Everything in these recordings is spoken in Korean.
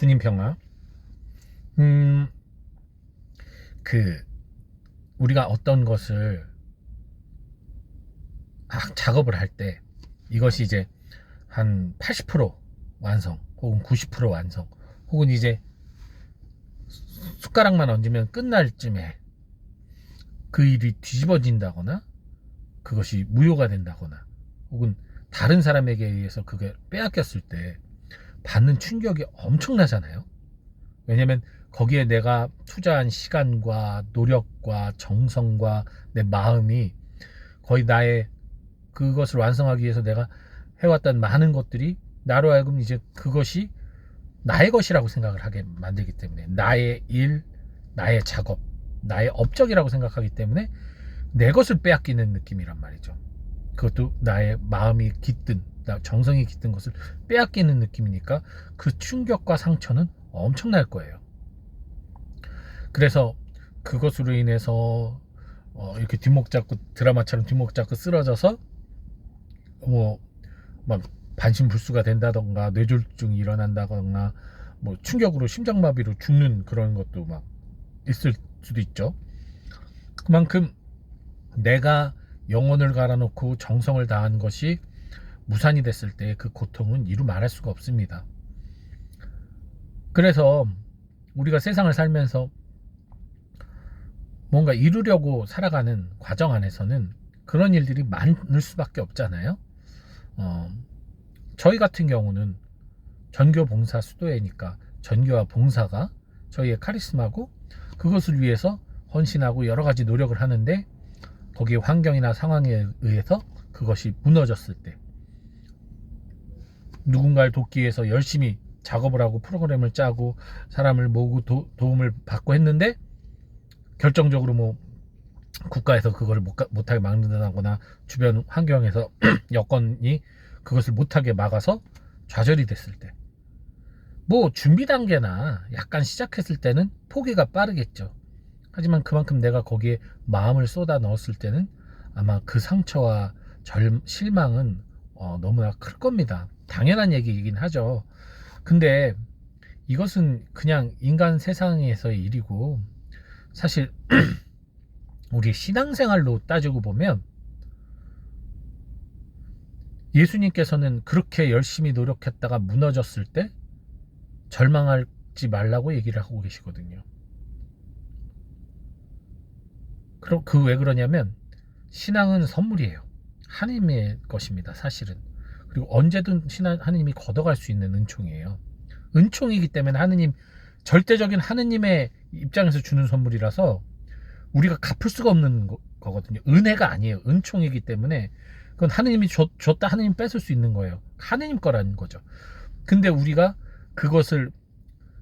주님 평화. 음, 그 우리가 어떤 것을 작업을 할 때 이것이 이제 한 80% 완성 혹은 90% 완성 혹은 이제 숟가락만 얹으면 끝날 쯤에 그 일이 뒤집어진다거나 그것이 무효가 된다거나 혹은 다른 사람에게 의해서 그게 빼앗겼을 때 받는 충격이 엄청나잖아요. 왜냐면 거기에 내가 투자한 시간과 노력과 정성과 내 마음이 거의 나의 그것을 완성하기 위해서 내가 해왔던 많은 것들이 나로 하여금 이제 그것이 나의 것이라고 생각을 하게 만들기 때문에 나의 일, 나의 작업, 나의 업적이라고 생각하기 때문에 내 것을 빼앗기는 느낌이란 말이죠. 그것도 나의 마음이 깃든 정성이 깃든 것을 빼앗기는 느낌이니까 그 충격과 상처는 엄청날 거예요. 그래서 그것으로 인해서 이렇게 뒷목 잡고 드라마처럼 뒷목 잡고 쓰러져서 막 반신불수가 된다던가 뇌졸중이 일어난다거나 뭐 충격으로 심장마비로 죽는 그런 것도 막 있을 수도 있죠. 그만큼 내가 영혼을 갈아놓고 정성을 다한 것이 무산이 됐을 때 그 고통은 이루 말할 수가 없습니다. 그래서 우리가 세상을 살면서 뭔가 이루려고 살아가는 과정 안에서는 그런 일들이 많을 수밖에 없잖아요. 저희 같은 경우는 전교 봉사 수도회니까 전교와 봉사가 저희의 카리스마고 그것을 위해서 헌신하고 여러 가지 노력을 하는데 거기에 환경이나 상황에 의해서 그것이 무너졌을 때 누군가를 돕기 위해서 열심히 작업을 하고 프로그램을 짜고 사람을 모으고 도움을 받고 했는데 결정적으로 뭐 국가에서 그거를 못하게 막는다거나 주변 환경에서 여건이 그것을 못하게 막아서 좌절이 됐을 때 뭐 준비 단계나 약간 시작했을 때는 포기가 빠르겠죠. 하지만 그만큼 내가 거기에 마음을 쏟아 넣었을 때는 아마 그 상처와 실망은 너무나 클 겁니다. 당연한 얘기이긴 하죠. 근데 이것은 그냥 인간 세상에서의 일이고 사실 우리 신앙생활로 따지고 보면 예수님께서는 그렇게 열심히 노력했다가 무너졌을 때 절망하지 말라고 얘기를 하고 계시거든요. 그럼 그 왜 그러냐면 신앙은 선물이에요. 하나님의 것입니다. 사실은. 그리고 언제든 하나님이 걷어갈 수 있는 은총이에요. 은총이기 때문에 절대적인 하느님의 입장에서 주는 선물이라서 우리가 갚을 수가 없는 거거든요. 은혜가 아니에요. 은총이기 때문에 그건 하느님이 줬다 하느님 뺏을 수 있는 거예요. 하느님 거라는 거죠. 근데 우리가 그것을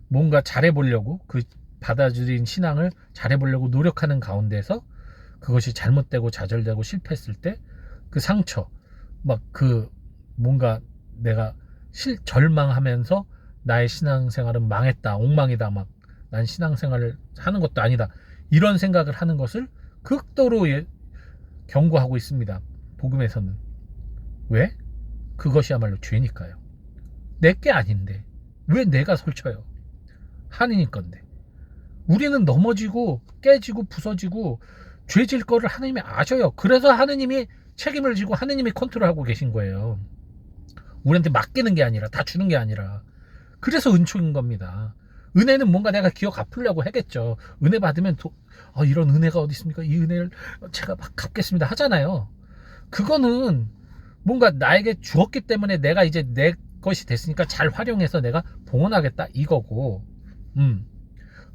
뭔가 잘해보려고 그 받아들인 신앙을 잘해보려고 노력하는 가운데서 그것이 잘못되고 좌절되고 실패했을 때 그 상처 막 그 뭔가 내가 절망하면서 나의 신앙생활은 망했다 엉망이다 막 난 신앙생활을 하는 것도 아니다 이런 생각을 하는 것을 극도로 경고하고 있습니다. 복음에서는. 왜? 그것이야말로 죄니까요. 내게 아닌데 왜 내가 설쳐요? 하느님 건데. 우리는 넘어지고 깨지고 부서지고 죄질 거를 하느님이 아셔요. 그래서 하느님이 책임을 지고 하느님이 컨트롤하고 계신 거예요. 우리한테 맡기는 게 아니라 다 주는 게 아니라. 그래서 은총인 겁니다. 은혜는 뭔가 내가 기억 갚으려고 하겠죠. 은혜 받으면 이런 은혜가 어디 있습니까? 이 은혜를 제가 막 갚겠습니다 하잖아요. 그거는 뭔가 나에게 주었기 때문에 내가 이제 내 것이 됐으니까 잘 활용해서 내가 봉헌하겠다 이거고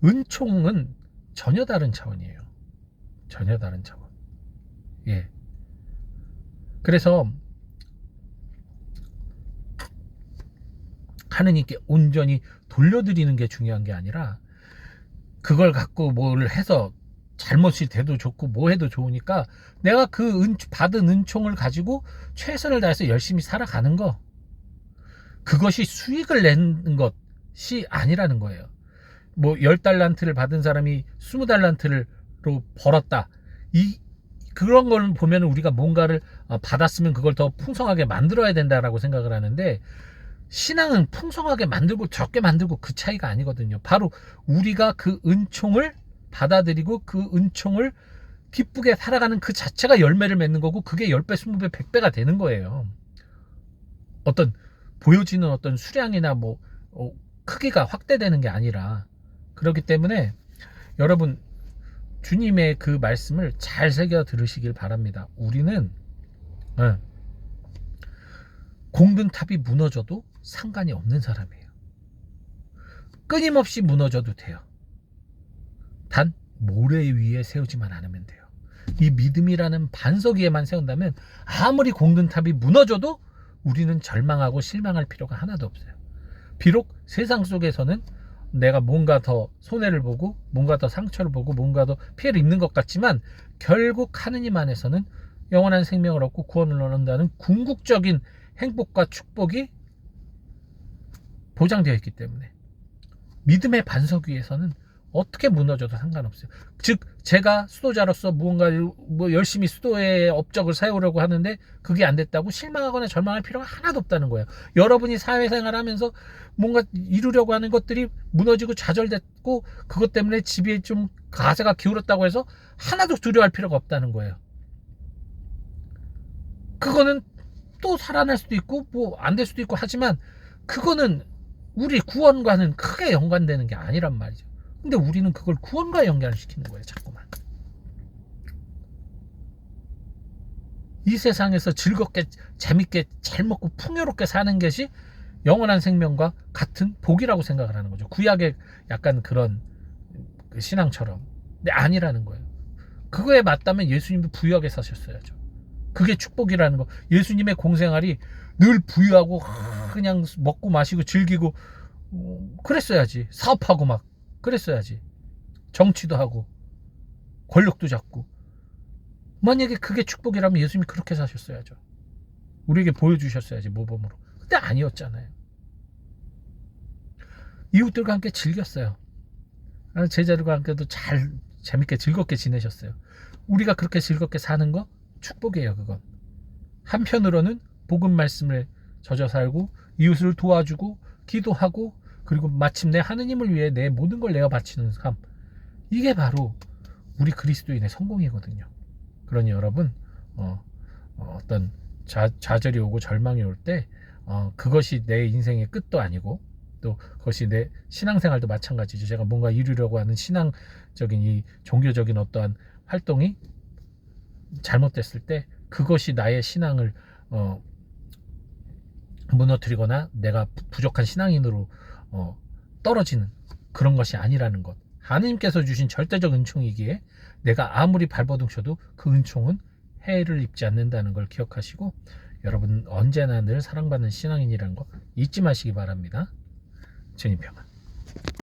은총은 전혀 다른 차원이에요. 전혀 다른 차원. 예. 그래서 하느님께 온전히 돌려드리는 게 중요한 게 아니라 그걸 갖고 뭘 해서 잘못이 돼도 좋고 뭐 해도 좋으니까 내가 그 받은 은총을 가지고 최선을 다해서 열심히 살아가는 거 그것이 수익을 내는 것이 아니라는 거예요. 뭐 10달란트를 받은 사람이 20달란트로 벌었다. 그런 걸 보면 우리가 뭔가를 받았으면 그걸 더 풍성하게 만들어야 된다라고 생각을 하는데 신앙은 풍성하게 만들고 적게 만들고 그 차이가 아니거든요. 바로 우리가 그 은총을 받아들이고 그 은총을 기쁘게 살아가는 그 자체가 열매를 맺는 거고, 그게 10배, 20배, 100배가 되는 거예요. 어떤 보여지는 어떤 수량이나 뭐 크기가 확대되는 게 아니라. 그렇기 때문에 여러분, 주님의 그 말씀을 잘 새겨 들으시길 바랍니다. 우리는 공든탑이 무너져도 상관이 없는 사람이에요. 끊임없이 무너져도 돼요. 단 모래 위에 세우지만 않으면 돼요. 이 믿음이라는 반석 위에만 세운다면 아무리 공든탑이 무너져도 우리는 절망하고 실망할 필요가 하나도 없어요. 비록 세상 속에서는 내가 뭔가 더 손해를 보고 뭔가 더 상처를 보고 뭔가 더 피해를 입는 것 같지만, 결국 하느님 안에서는 영원한 생명을 얻고 구원을 얻는다는 궁극적인 행복과 축복이 보장되어 있기 때문에 믿음의 반석 위에서는 어떻게 무너져도 상관없어요. 즉, 제가 수도자로서 무언가 열심히 수도의 업적을 세우려고 하는데 그게 안 됐다고 실망하거나 절망할 필요가 하나도 없다는 거예요. 여러분이 사회생활 하면서 뭔가 이루려고 하는 것들이 무너지고 좌절됐고 그것 때문에 집에 좀 가세가 기울었다고 해서 하나도 두려워할 필요가 없다는 거예요. 그거는 또 살아날 수도 있고 뭐 안 될 수도 있고 하지만, 그거는 우리 구원과는 크게 연관되는 게 아니란 말이죠. 근데 우리는 그걸 구원과 연결시키는 거예요, 자꾸만. 이 세상에서 즐겁게 재밌게 잘 먹고 풍요롭게 사는 것이 영원한 생명과 같은 복이라고 생각을 하는 거죠. 구약의 약간 그런 신앙처럼. 근데 아니라는 거예요. 그거에 맞다면 예수님도 부유하게 사셨어야죠. 그게 축복이라는 거. 예수님의 공생활이 늘 부유하고 그냥 먹고 마시고 즐기고 그랬어야지. 사업하고 막 그랬어야지. 정치도 하고 권력도 잡고. 만약에 그게 축복이라면 예수님이 그렇게 사셨어야죠. 우리에게 보여주셨어야지, 모범으로. 근데 아니었잖아요. 이웃들과 함께 즐겼어요. 제자들과 함께도 잘 재밌게 즐겁게 지내셨어요. 우리가 그렇게 즐겁게 사는 거 축복이에요. 그건 한편으로는 복음 말씀을 젖어 살고 이웃을 도와주고 기도하고 그리고 마침내 하느님을 위해 내 모든 걸 내어 바치는 삶, 이게 바로 우리 그리스도인의 성공이거든요. 그러니 여러분, 어떤 좌절이 오고 절망이 올 때 그것이 내 인생의 끝도 아니고 또 그것이 내 신앙생활도 마찬가지죠. 제가 뭔가 이루려고 하는 신앙적인 이 종교적인 어떠한 활동이 잘못됐을 때 그것이 나의 신앙을 무너뜨리거나 내가 부족한 신앙인으로 떨어지는 그런 것이 아니라는 것. 하나님께서 주신 절대적 은총이기에 내가 아무리 발버둥 쳐도 그 은총은 해를 입지 않는다는 걸 기억하시고, 여러분 언제나 늘 사랑받는 신앙인이라는 거 잊지 마시기 바랍니다. 주님 평안.